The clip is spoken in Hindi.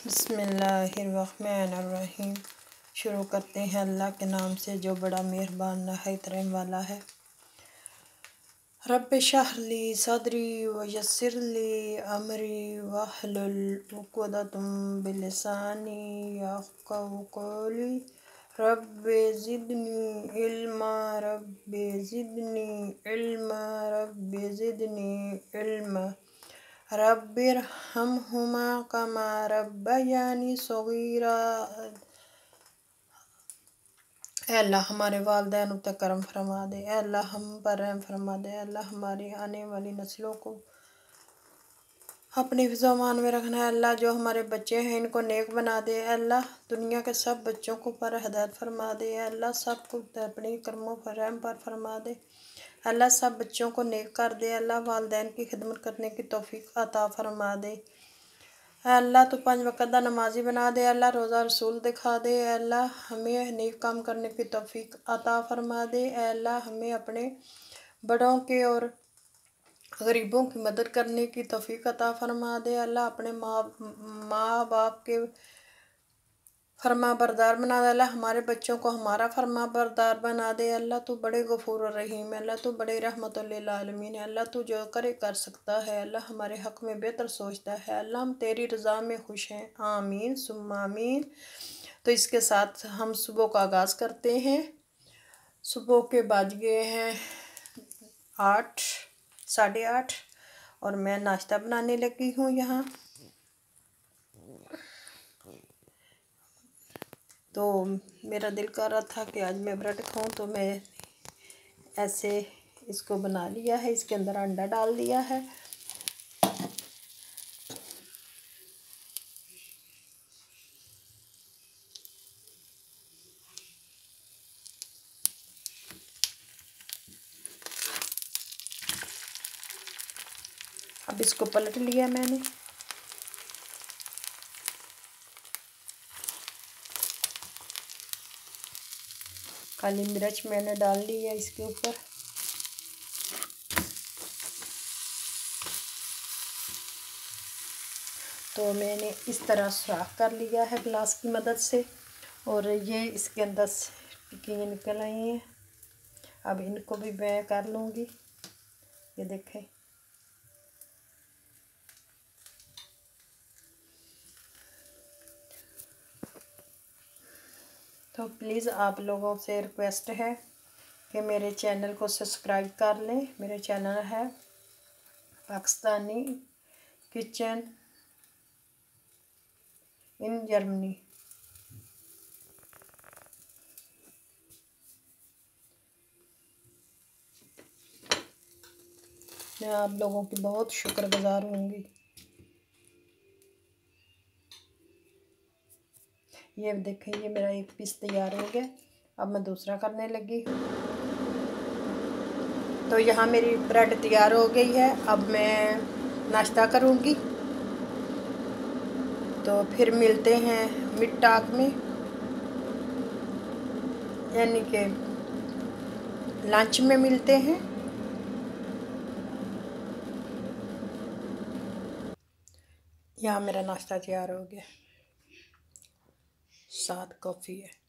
बिस्मिल्लाहिर्रहमानिर्रहीम। शुरू करते हैं अल्लाह के नाम से जो बड़ा मेहरबान नहायत रहम वाला है। रब्बि शरह ली सदरी व यस्सिर ली अमरी वहलुल उक़दतम बिलिसानी यफ़क़हू क़ौली। रब्बि ज़िदनी इल्मा रब्बि ज़िदनी इल्मा रब्बि ज़िदनी इल्मा रब्बिरहमहुमा कमा रब्बयानी सग़ीरा। ऐ अल्लाह हमारे वालिदैन उत्ते करम फरमा दे। ऐ अल्लाह हम पर रहम फरमा दे। अल्लाह हमारी आने वाली नस्लों को अपनी फ़िज़ा-मान में रखना है। अल्लाह जो हमारे बच्चे हैं इनको नेक बना दे। अल्लाह दुनिया के सब बच्चों को पर हिदायत फरमा दे। अल्लाह सब को अपने कर्मों पर रहम पर फरमा दे। अल्लाह सब बच्चों को नेक कर दे। अल्लाह वालिदैन की खिदमत करने की तौफीक अता फरमा दे। अल्लाह तो 5 वक़्त दा नमाजी बना दे। अल्लाह रोज़ा रसूल दिखा दे। अल्लाह हमें नेक काम करने की तौफीक अता फरमा दे। अल्लाह हमें अपने बड़ों के और गरीबों की मदद करने की तौफीक अता फरमा दे। अल्लाह अपने माँ बाप के फरमा बरदार बना दे। अल्लाह हमारे बच्चों को हमारा फरमा बरदार बना दे। अल्लाह तू बड़े गफूर और रहीम है। अल्लाह तू बड़े रहमतुल लिल आलमीन है। अल्लाह तू जो करे कर सकता है। अल्लाह हमारे हक़ में बेहतर सोचता है। अल्लाह हम तेरी रज़ा में खुश हैं। आमीन सुम्मा आमीन। तो इसके साथ हम सुबह का आगाज़ करते हैं। सुबह के बज गए हैं 8, 8:30 और मैं नाश्ता बनाने लगी हूँ यहाँ। तो मेरा दिल कर रहा था कि आज मैं ब्रेड खाऊं, तो मैं ऐसे इसको बना लिया है। इसके अंदर अंडा डाल दिया है। अब इसको पलट लिया मैंने। काली मिर्च मैंने डाल ली है इसके ऊपर। तो मैंने इस तरह सुराख कर लिया है गिलास की मदद से और ये इसके अंदर टिक्कियाँ निकल आई हैं। अब इनको भी मैं कर लूँगी। ये देखें, तो प्लीज़ आप लोगों से रिक्वेस्ट है कि मेरे चैनल को सब्सक्राइब कर लें। मेरे चैनल है पाकिस्तानी किचन इन जर्मनी। मैं आप लोगों की बहुत शुक्रगुजार होंगी। ये देखें, ये मेरा एक पीस तैयार हो गया। अब मैं दूसरा करने लगी। तो यहाँ मेरी ब्रेड तैयार हो गई है। अब मैं नाश्ता करूँगी। तो फिर मिलते हैं मिड टॉक में, यानी कि लंच में मिलते हैं। यहाँ मेरा नाश्ता तैयार हो गया, साथ कॉफ़ी है।